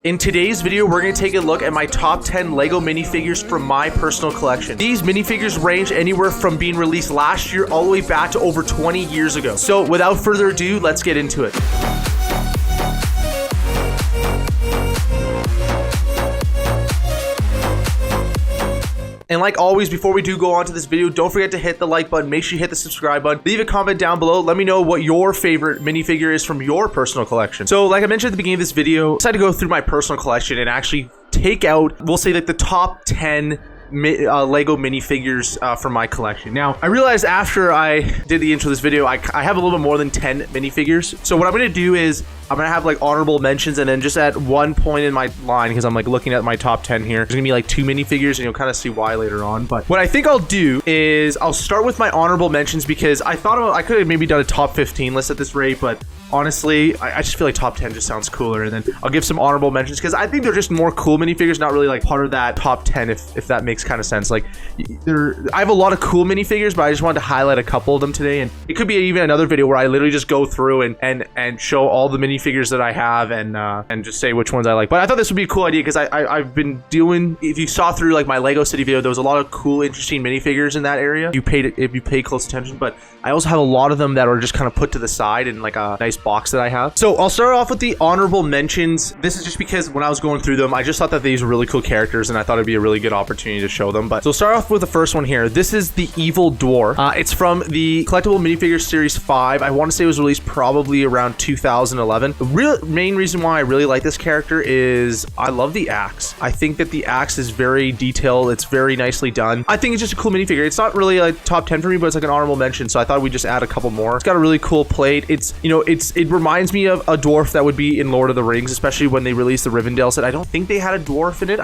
In today's video, we're going to take a look at my top 10 LEGO minifigures from my personal collection. These minifigures range anywhere from being released last year all the way back to over 20 years ago. So without further ado, let's get into it. And like always, before we do go on to this video, don't forget to hit the like button, make sure you hit the subscribe button, leave a comment down below, let me know what your favorite minifigure is from your personal collection. So like I mentioned at the beginning of this video, I decided to go through my personal collection and actually take out, we'll say like the top 10 LEGO minifigures from my collection. Now, I realized after I did the intro of this video, I have a little bit more than 10 minifigures. So what I'm going to do is I'm going to have like honorable mentions, and then just at one point in my line, because I'm like looking at my top 10 here, there's going to be like 2 minifigures, and you'll kind of see why later on. But what I think I'll do is I'll start with my honorable mentions, because I thought I could have maybe done a top 15 list at this rate, but honestly, I just feel like top 10 just sounds cooler, and then I'll give some honorable mentions because I think they're just more cool minifigures, not really like part of that top 10, if that makes kind of sense. Like, I have a lot of cool minifigures, but I just wanted to highlight a couple of them today, and it could be even another video where I literally just go through and show all the minifigures that I have and just say which ones I like. But I thought this would be a cool idea because I've been doing, if you saw through like my Lego City video, there was a lot of cool, interesting minifigures in that area. If you paid close attention, but I also have a lot of them that are just kind of put to the side in like a nice box that I have. So I'll start off with the honorable mentions. This is just because when I was going through them, I just thought that these were really cool characters and I thought it'd be a really good opportunity to show them. But so start off with the first one here. This is the Evil Dwarf. It's from the Collectible Minifigures Series 5. I want to say it was released probably around 2011. The main reason why I really like this character is I love the axe. I think that the axe is very detailed. It's very nicely done. I think it's just a cool minifigure. It's not really like top 10 for me, but it's like an honorable mention. So I thought we'd just add a couple more. It's got a really cool plate. It reminds me of a dwarf that would be in Lord of the Rings, especially when they released the Rivendell set. I don't think they had a dwarf in it.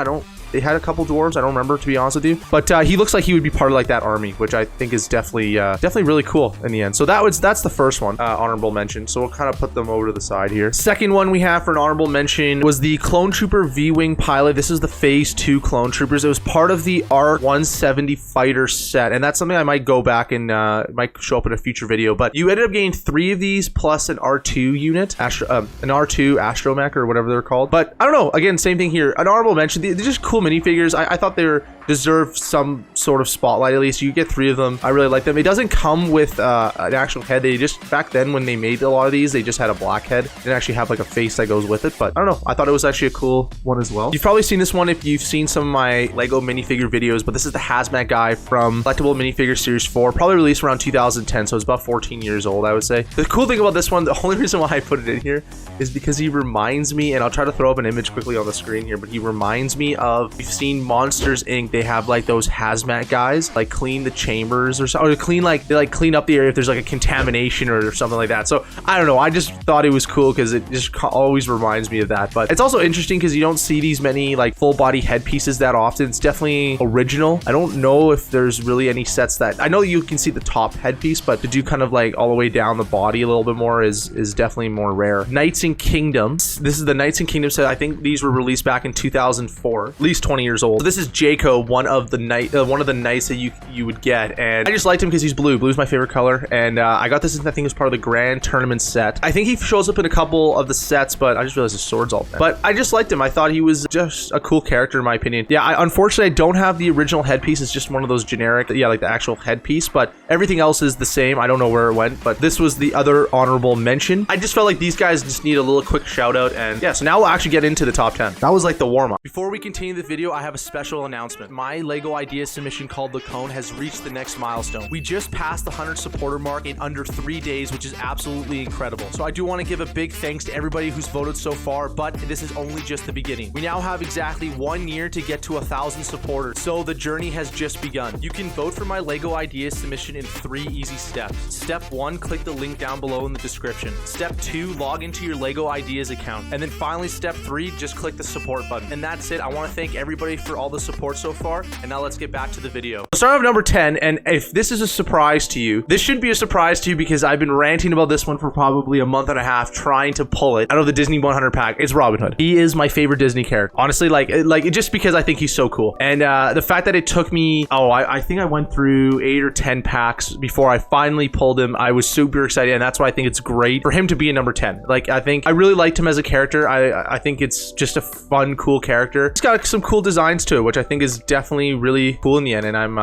They had a couple dwarves. I don't remember, to be honest with you. But he looks like he would be part of like that army, which I think is definitely really cool in the end. So that's the first one, honorable mention. So we'll kind of put them over to the side here. Second one we have for an honorable mention was the Clone Trooper V-Wing pilot. This is the Phase 2 Clone Troopers. It was part of the R170 fighter set, and that's something I might go back and might show up in a future video. But you ended up getting 3 of these plus an R2 unit, an R2 astromech or whatever they're called. But I don't know. Again, same thing here. An honorable mention. They're just cool minifigures. I thought they deserve some sort of spotlight at least. You get 3 of them. I really like them. It doesn't come with an actual head. They just, back then when they made a lot of these, they just had a black head. They didn't actually have like a face that goes with it, but I don't know. I thought it was actually a cool one as well. You've probably seen this one if you've seen some of my Lego minifigure videos, but this is the Hazmat guy from Collectible Minifigures Series 4, probably released around 2010, so it's about 14 years old, I would say. The cool thing about this one, the only reason why I put it in here is because he reminds me, and I'll try to throw up an image quickly on the screen here, but he reminds me of, you've seen Monsters Inc. They have like those hazmat guys like clean the chambers or something, or they clean up the area if there's like a contamination or something like that. So I don't know, I just thought it was cool because it just always reminds me of that. But it's also interesting because you don't see these many like full body headpieces that often. It's definitely original. I don't know if there's really any sets that, I know you can see the top headpiece, but to do kind of like all the way down the body a little bit more is definitely more rare. Knights and Kingdoms. This is the Knights and Kingdoms set. I think these were released back in 2004, at least 20 years old. So this is Jaco, one of the knights that you would get, and I just liked him because he's blue. Blue's my favorite color, and I got this, I think it was part of the Grand Tournament set. I think he shows up in a couple of the sets, but I just realized his sword's all bent. But I just liked him. I thought he was just a cool character in my opinion. Yeah, unfortunately I don't have the original headpiece. It's just one of those generic, like the actual headpiece, but everything else is the same. I don't know where it went, but this was the other honorable mention. I just felt like these guys just need a little quick shout out, and yeah, so now we'll actually get into the top 10. That was like the warm-up. Before we continue the video, I have a special announcement. My Lego idea submission called The Cone has reached the next milestone. We just passed the 100 supporter mark in under 3 days, which is absolutely incredible. So I do want to give a big thanks to everybody who's voted so far, but this is only just the beginning. We now have exactly 1 year to get to 1,000 supporters, so the journey has just begun. You can vote for my Lego idea submission in 3 easy steps. Step 1, click the link down below in the description. Step 2, log into your Lego Ideas account. And then finally, step 3, just click the support button. And that's it. I want to thank thank everybody for all the support so far. And now let's get back to the video. So start off number 10, and if this is a surprise to you, this should be a surprise to you because I've been ranting about this one for probably a month and a half trying to pull it out of the Disney 100 pack. It's Robin Hood. He is my favorite Disney character. Honestly, like just because I think he's so cool. And the fact that it took me, I think I went through 8 or 10 packs before I finally pulled him. I was super excited, and that's why I think it's great for him to be a number 10. Like, I think I really liked him as a character. I think it's just a fun, cool character. It's got some cool designs to it, which I think is definitely really cool in the end, and I'm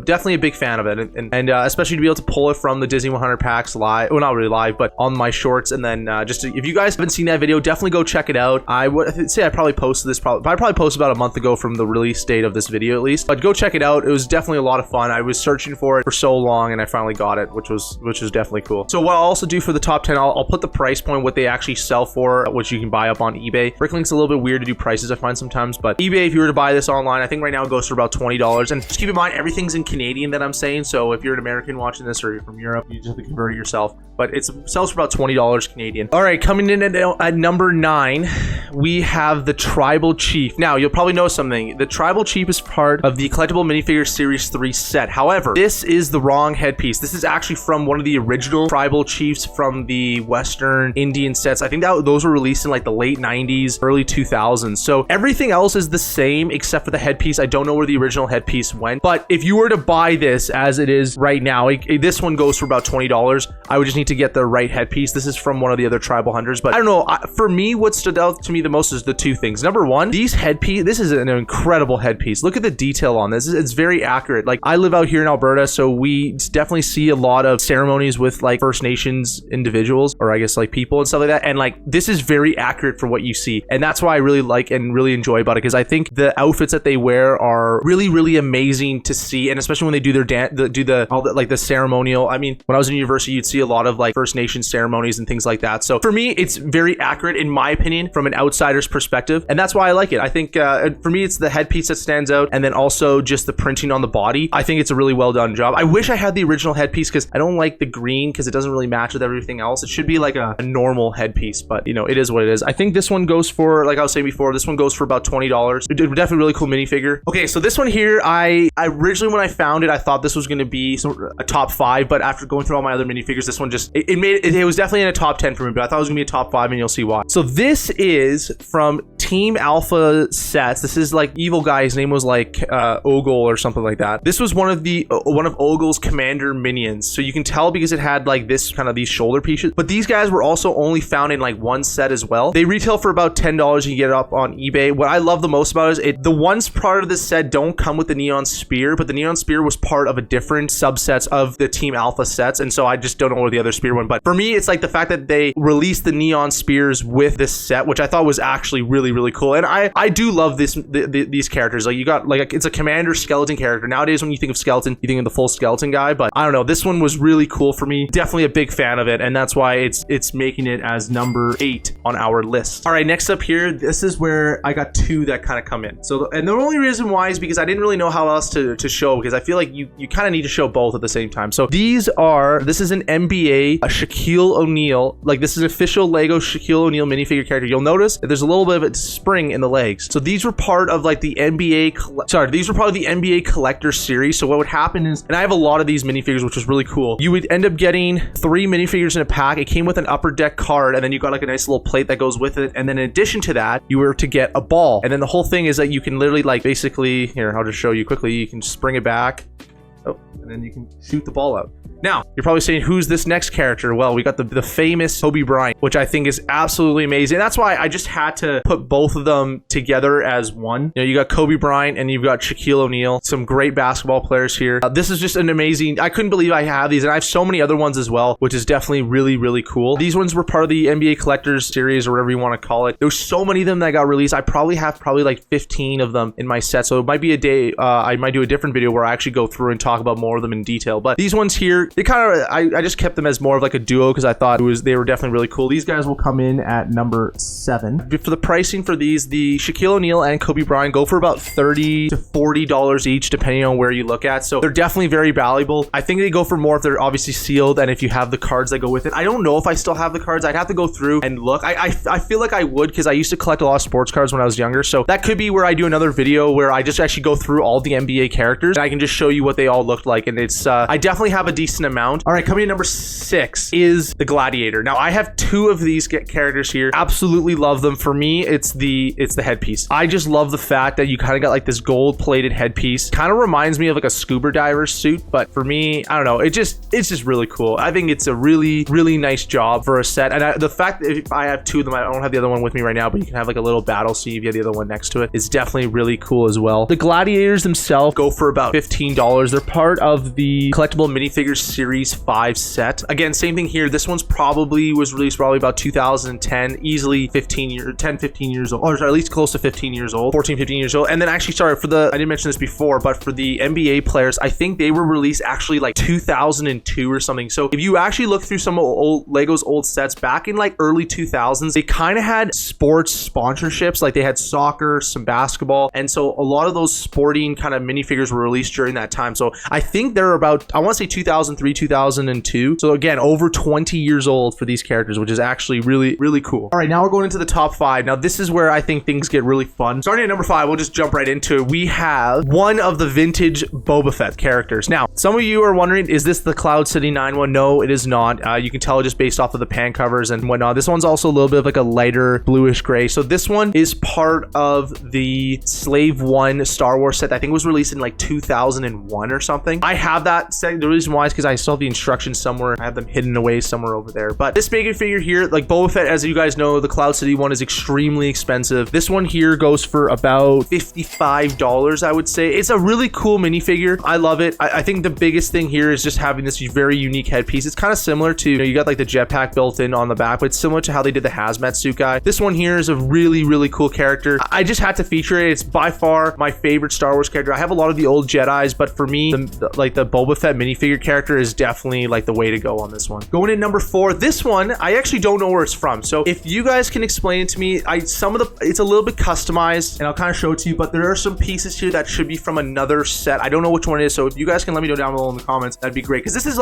definitely a big fan of it, and especially to be able to pull it from the Disney 100 packs live, well, not really live, but on my shorts. And then if you guys haven't seen that video, definitely go check it out. I would say I probably posted this I probably posted about a month ago from the release date of this video at least, but go check it out. It was definitely a lot of fun. I was searching for it for so long, and I finally got it, which was definitely cool. So what I'll also do for the top 10, I'll put the price point, what they actually sell for, which you can buy up on eBay. Bricklink's a little bit weird to do prices, I find sometimes, but eBay, if you were to buy this online, I think right now it goes for about $20. And just keep in mind, everything's in Canadian that I'm saying, so if you're an American watching this or you're from Europe, you just have to convert it yourself. But it sells for about $20 Canadian. All right, coming in at number 9, we have the Tribal Chief. Now, you'll probably know something. The Tribal Chief is part of the Collectible Minifigures Series 3 set. However, this is the wrong headpiece. This is actually from one of the original Tribal Chiefs from the Western Indian sets. I think that those were released in like the late 90s, early 2000s. So everything else is the same except for the headpiece. I don't know where the original headpiece went, but if you were to buy this as it is right now, this one goes for about $20. I would just need to get the right headpiece. This is from one of the other Tribal Hunters, but I don't know. For me, what stood out to me the most is the two things. Number one, this is an incredible headpiece. Look at the detail on this. It's very accurate. Like, I live out here in Alberta, so we definitely see a lot of ceremonies with like First Nations individuals, or I guess like people and stuff like that. And like, this is very accurate for what you see. And that's why I really like and really enjoy about it, because I think the outfits that they wear are really, really amazing to see. And especially when they do their dance, the ceremonial. I mean, when I was in university, you'd see a lot of like First Nation ceremonies and things like that. So for me, it's very accurate in my opinion from an outsider's perspective, and that's why I like it. I think for me, it's the headpiece that stands out, and then also just the printing on the body. I think it's a really well done job. I wish I had the original headpiece because I don't like the green because it doesn't really match with everything else. It should be like a normal headpiece, but you know, it is what it is. I think this one goes for, like I was saying before, this one goes for about $20. Definitely really cool minifigure. Okay, so this one here, I originally when I found it, I thought this was going to be a top 5, but after going through all my other minifigures, this one just it was definitely in a top 10 for me, but I thought it was gonna be a top 5, and you'll see why. So this is from Team Alpha sets. This is like evil guy. His name was like Ogle or something like that. This was one of Ogle's commander minions. So you can tell because it had like this kind of these shoulder pieces. But these guys were also only found in like one set as well. They retail for about $10. You can get it up on eBay. What I love the most about it is the ones part of this set don't come with the neon spear, but the neon spear was part of a different subsets of the Team Alpha sets, and so I just don't know where the other spear went. But for me, it's like the fact that they released the neon spears with this set, which I thought was actually really, really cool. And I do love these characters. Like, you got like it's a commander skeleton character. Nowadays, when you think of skeleton, you think of the full skeleton guy. But I don't know, this one was really cool for me. Definitely a big fan of it, and that's why it's making it as number 8 on our list. All right, next up here, this is where I got 2 that kind of come in. So, and the only reason why is because I didn't really know how else to show, because I feel like you kind of need to show both at the same time. So this is an NBA, a Shaquille O'Neal. Like, this is official Lego Shaquille O'Neal minifigure character. You'll notice that there's a little bit of a spring in the legs. So these were part of like the these were part of the NBA collector series. So what would happen is, and I have a lot of these minifigures, which was really cool. You would end up getting 3 minifigures in a pack. It came with an upper deck card, and then you got like a nice little plate that goes with it. And then in addition to that, you were to get a ball. And then the whole thing is that you can literally like basically, here, I'll just show you quickly. You can spring it back. Oh, and then you can shoot the ball out. Now, you're probably saying, who's this next character? Well, we got the famous Kobe Bryant, which I think is absolutely amazing. That's why I just had to put both of them together as one. You know, you got Kobe Bryant and you've got Shaquille O'Neal, some great basketball players here. This is just an amazing, I couldn't believe I have these, and I have so many other ones as well, which is definitely really, really cool. These ones were part of the NBA Collectors series, or whatever you want to call it. There's so many of them that got released. I probably have like 15 of them in my set, so it might be a day, I might do a different video where I actually go through and talk about more of them in detail. But these ones here they kind of, I just kept them as more of like a duo because I thought they were definitely really cool. These guys will come in at number 7. For the pricing for these, the Shaquille O'Neal and Kobe Bryant go for about $30 to $40 each, depending on where you look at. So they're definitely very valuable. I think they go for more if they're obviously sealed and if you have the cards that go with it. I don't know if I still have the cards. I'd have to go through and look. I feel like I would because I used to collect a lot of sports cards when I was younger. So that could be where I do another video where I just actually go through all the NBA characters and I can just show you what they all looked like. And it's, I definitely have a decent amount. All right, coming in number 6 is the Gladiator. Now I have 2 of these characters here. Absolutely love them. For me, it's the headpiece. I just love the fact that you kind of got like this gold plated headpiece. Kind of reminds me of like a scuba diver's suit, but for me, I don't know. It's just really cool. I think it's a really, really nice job for a set. And the fact that if I have 2 of them, I don't have the other one with me right now, but you can have like a little battle see if you have the other one next to it. It's definitely really cool as well. The Gladiators themselves go for about $15. They're part of the collectible minifigures series 5 set. Again, same thing here. This one's was released probably about 2010, easily 15 years old, or at least close to 15 years old, 14, 15 years old. And then actually, sorry, I didn't mention this before, but for the NBA players, I think they were released actually like 2002 or something. So if you actually look through some of Lego's old sets back in like early 2000s, they kind of had sports sponsorships. Like they had soccer, some basketball. And so a lot of those sporting kind of minifigures were released during that time. So I think they're about, I want to say 2003, 2002. So again, over 20 years old for these characters, which is actually really, really cool. All right, now we're going into the top 5. Now this is where I think things get really fun. Starting at number 5, we'll just jump right into it. We have one of the vintage Boba Fett characters. Now, some of you are wondering, is this the Cloud City 9 one? No, it is not. You can tell just based off of the pan covers and whatnot. This one's also a little bit of like a lighter bluish gray. So this one is part of the Slave 1 Star Wars set. I think it was released in like 2001 or something. I have that set. The reason why is because I saw the instructions somewhere. I have them hidden away somewhere over there. But this bigger figure here, like Boba Fett, as you guys know, the Cloud City one is extremely expensive. This one here goes for about $55, I would say. It's a really cool minifigure. I love it. I think the biggest thing here is just having this very unique headpiece. It's kind of similar to, you got like the jetpack built in on the back, but it's similar to how they did the hazmat suit guy. This one here is a really, really cool character. I just had to feature it. It's by far my favorite Star Wars character. I have a lot of the old Jedis, but for me, the Boba Fett minifigure character is definitely like the way to go on this one. Going in number 4, this one, I actually don't know where it's from. So if you guys can explain it to me, it's a little bit customized and I'll kind of show it to you, but there are some pieces here that should be from another set. I don't know which one it is. So if you guys can let me know down below in the comments, that'd be great. Cause this is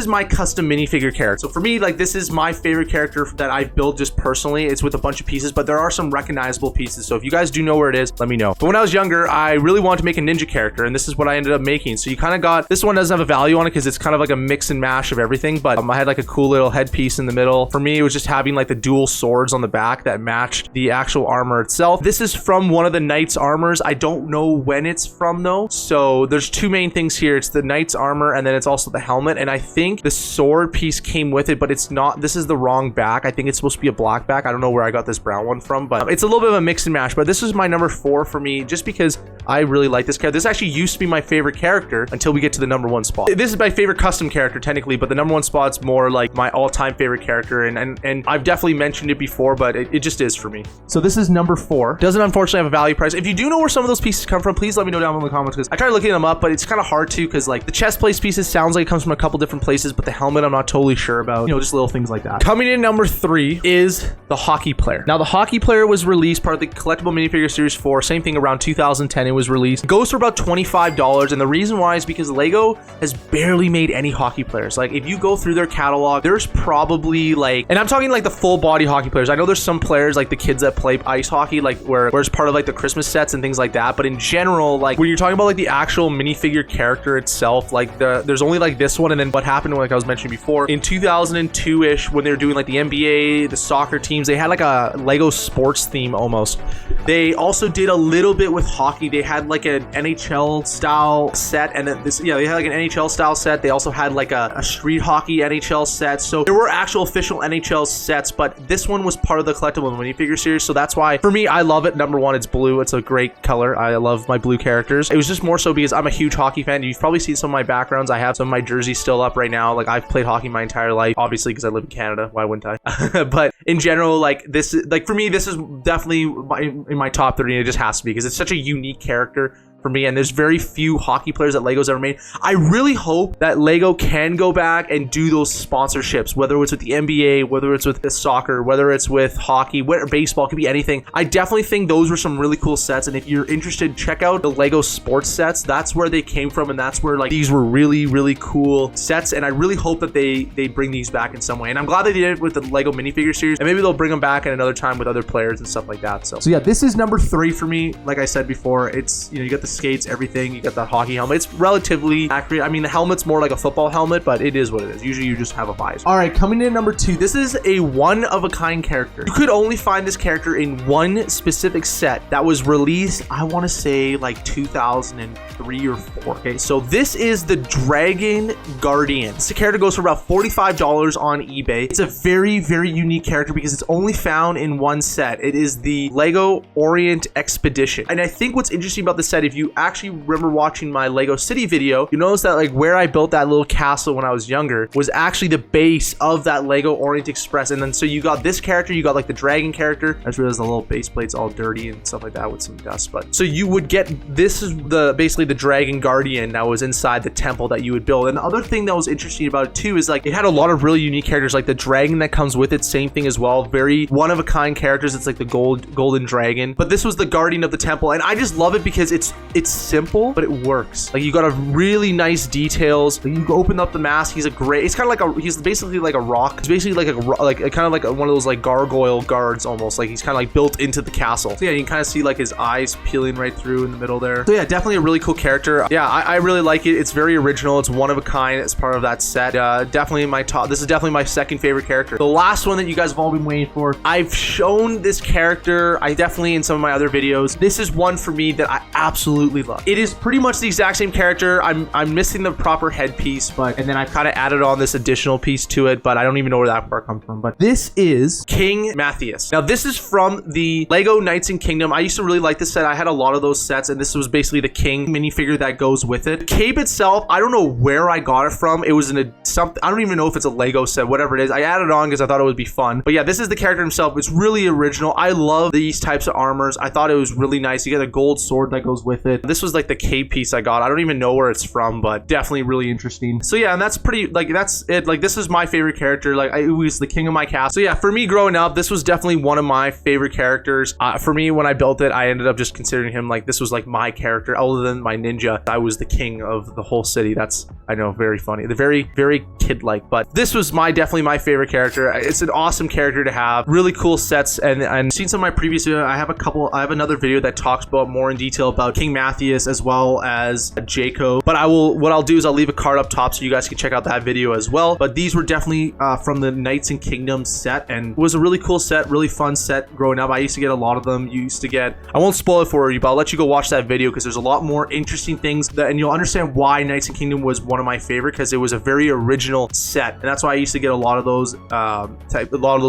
my custom minifigure character. So for me, like this is my favorite character that I've built just personally. It's with a bunch of pieces, but there are some recognizable pieces. So if you guys do know where it is, let me know. But when I was younger, I really wanted to make a ninja character and this is what I ended up making. So you kind of got, this one doesn't have a value on it because it's kind of like a mix and mash of everything, but I had like a cool little headpiece in the middle. For me, it was just having like the dual swords on the back that matched the actual armor itself. This is from one of the Knight's armors. I don't know when it's from though. So there's 2 main things here. It's the Knight's armor and then it's also the helmet. And I think the sword piece came with it, but it's not, this is the wrong back. I think it's supposed to be a black back. I don't know where I got this brown one from, but it's a little bit of a mix and mash. But this is my number 4 for me, just because I really like this character. This actually used to be my favorite character until we get to the number 1 spot. This is my favorite custom character technically, but the number 1 spot's more like my all-time favorite character. And I've definitely mentioned it before, but it just is for me. So this is number 4. Doesn't unfortunately have a value price. If you do know where some of those pieces come from, please let me know down in the comments because I tried looking them up, but it's kind of hard to because like the chest plate pieces sounds like it comes from a couple different places, but the helmet I'm not totally sure about. Just little things like that. Coming in number 3 is the hockey player. Now the hockey player was released part of the collectible minifigure series 4. Same thing around 2010 it was released. It goes for about $25, and the reason why is because Lego has barely made any hockey players. Like if you go through their catalog, there's probably like, and I'm talking like the full body hockey players. I know there's some players like the kids that play ice hockey, like where it's part of like the Christmas sets and things like that. But in general, like when you're talking about like the actual minifigure character itself, like there's only like this one. And then what happened, like I was mentioning before, in 2002-ish, when they were doing like the NBA, the soccer teams, they had like a Lego sports theme almost. They also did a little bit with hockey. They had like an NHL style set, and then they had like an NHL style set. They also had like a street hockey NHL set. So there were actual official NHL sets, but this one was part of the collectible minifigure series. So that's why for me, I love it. Number 1, it's blue. It's a great color. I love my blue characters. It was just more so because I'm a huge hockey fan. You've probably seen some of my backgrounds. I have some of my jerseys still up right now. Like I've played hockey my entire life, obviously because I live in Canada. Why wouldn't I? But in general, like this, like for me, this is definitely in my top 30. And it just has to be because it's such a unique character. for me, and there's very few hockey players that Lego's ever made. I really hope that Lego can go back and do those sponsorships, whether it's with the NBA, whether it's with the soccer, whether it's with hockey, baseball, it could be anything. I definitely think those were some really cool sets, and if you're interested, check out the Lego sports sets. That's where they came from, and that's where like these were really, really cool sets, and I really hope that they bring these back in some way. And I'm glad they did it with the Lego minifigure series, and maybe they'll bring them back at another time with other players and stuff like that. So yeah, this is number 3 for me. Like I said before, it's, you know, you got the skates, everything, you got that hockey helmet. It's relatively accurate. I mean, the helmet's more like a football helmet, but it is what it is. Usually you just have a visor. All right, coming in number 2, this is a one-of-a-kind character. You could only find this character in one specific set that was released, I want to say like 2003 or 4. Okay, so this is the Dragon Guardian. This character goes for about $45 on eBay. It's a very, very unique character because it's only found in one set. It is the Lego Orient Expedition. And I think what's interesting about this set, if you actually remember watching my Lego City video, you notice that like where I built that little castle when I was younger was actually the base of that Lego Orient Express. And then so you got this character, you got like the dragon character. I just realized the little base plate's all dirty and stuff like that with some dust. But so you would get, this is the basically the Dragon Guardian that was inside the temple that you would build. And the other thing that was interesting about it too is like it had a lot of really unique characters, like the dragon that comes with it, same thing as well. Very one-of-a-kind characters. It's like the golden dragon. But this was the guardian of the temple, and I just love it because it's simple, but it works. Like you got a really nice details. Like, you open up the mask. He's it's kind of like he's basically like a rock. He's basically like kind of like one of those like gargoyle guards almost. Like he's kind of like built into the castle. So yeah, you can kind of see like his eyes peeling right through in the middle there. So yeah, definitely a really cool character. Yeah, I really like it. It's very original. It's one of a kind as part of that set. Definitely my top. This is definitely my second favorite character. The last one that you guys have all been waiting for. I've shown this character. I definitely in some of my other videos. This is one for me that I absolutely love. It is pretty much the exact same character. I'm missing the proper headpiece, and then I kind of added on this additional piece to it, but I don't even know where that part comes from. But this is King Matthias. Now this is from the Lego Knights and Kingdom. I used to really like this set. I had a lot of those sets, and this was basically the king minifigure that goes with it. The cape itself, I don't know where I got it from. It was in something. I don't even know if it's a Lego set, whatever it is. I added on because I thought it would be fun. But yeah, this is the character himself. It's really original. I love these types of armors. I thought it was really nice. You get a gold sword that goes with it. This was like the cape piece I got. I don't even know where it's from, but definitely really interesting. So yeah, and that's pretty, like, that's it. Like, this is my favorite character. Like, it was the king of my castle. So yeah, for me growing up, this was definitely one of my favorite characters. For me, when I built it, I ended up just considering him like, this was like my character. Other than my ninja, I was the king of the whole city. That's, I know, very funny. They're very, very kid-like, but this was definitely my favorite character. It's an awesome character to have. Really cool sets, and seen some of my previous video. I have another video that talks about more in detail about King Matthias as well as Jaco. But what I'll do is I'll leave a card up top so you guys can check out that video as well. But these were definitely from the Knights and Kingdoms set, and it was a really cool set, really fun set growing up. I used to get a lot of them. You used to get, I won't spoil it for you, but I'll let you go watch that video because there's a lot more interesting things and you'll understand why Knights and Kingdom was one of my favorite, because it was a very original set, and that's why I used to get a lot of those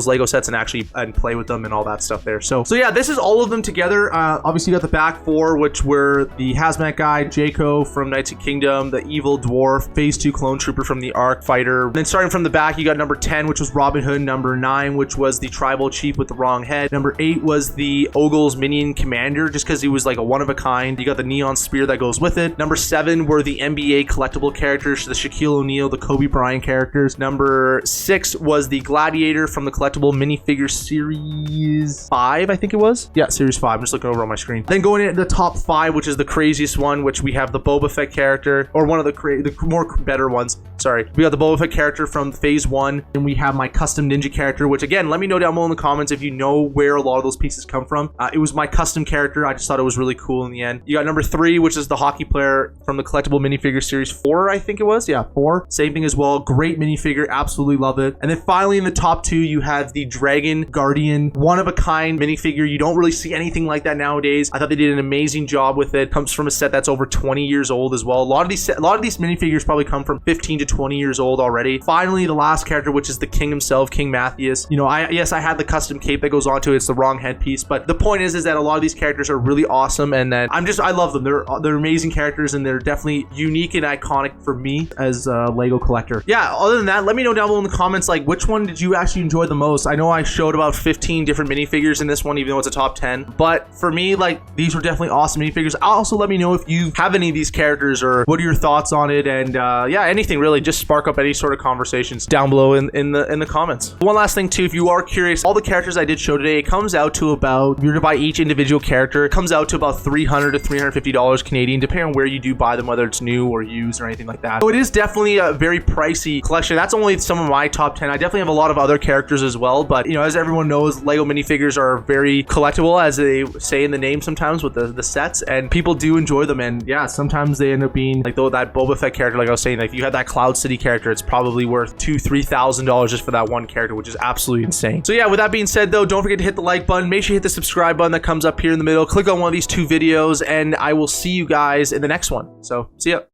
Lego sets and play with them and all that stuff there. So yeah, this is all of them together. Obviously you got the back four, which were the Hazmat guy, Jaco from Knights of Kingdom, the Evil Dwarf, Phase 2 Clone Trooper from the Ark Fighter. Then starting from the back, you got number 10, which was Robin Hood. Number 9, which was the Tribal Chief with the wrong head. Number 8 was the Ogle's Minion Commander, just because he was like a one of a kind. You got the Neon Spear that goes with it. Number 7 were the NBA collectible characters, the Shaquille O'Neal, the Kobe Bryant characters. Number 6 was the Gladiator from the collectible minifigure series 5, I think it was. Yeah, series 5. I'm just looking over on my screen. Then going into the top 5, which is the craziest one, which we have the Boba Fett character, or one of the more better ones. Sorry. We got the Boba Fett character from Phase 1, and we have my custom ninja character, which again, let me know down below in the comments if you know where a lot of those pieces come from. It was my custom character. I just thought it was really cool in the end. You got number 3, which is the hockey player from the collectible minifigure series 4, I think it was. Yeah, 4. Same thing as well. Great minifigure. Absolutely love it. And then finally in the top 2, you have the Dragon Guardian, one of a kind minifigure. You don't really see anything like that nowadays. I thought they did an amazing job with it. Comes from a set that's over 20 years old as well. A lot of these minifigures probably come from 15 to 20 years old already. Finally, the last character, which is the king himself, King Matthias. You know, I had the custom cape that goes onto it. It's the wrong headpiece, but the point is that a lot of these characters are really awesome, and then I love them. They're amazing characters, and they're definitely unique and iconic for me as a Lego collector. Yeah, other than that, let me know down below in the comments, like, which one did you actually enjoy the most? I know I showed about 15 different minifigures in this one, even though it's a top 10, but for me, like, these were definitely awesome minifigures. Also, let me know if you have any of these characters or what are your thoughts on it, and yeah, anything really. Just spark up any sort of conversations down below in the comments. One last thing too, if you are curious, all the characters I did show today, it comes out to about, if you're to buy each individual character, it comes out to about $300 to $350 Canadian, depending on where you do buy them, whether it's new or used or anything like that. So it is definitely a very pricey collection. That's only some of my top 10. I definitely have a lot of other characters as well, but you know, as everyone knows, Lego minifigures are very collectible, as they say in the name sometimes with the sets, and people do enjoy them. And yeah, sometimes they end up being like, though, that Boba Fett character, like I was saying, like if you had that Cloud City character, it's probably worth $2,000-$3,000 just for that one character, which is absolutely insane. So yeah, with that being said though, don't forget to hit the like button, make sure you hit the subscribe button that comes up here in the middle, click on one of these two videos, and I will see you guys in the next one. So see ya.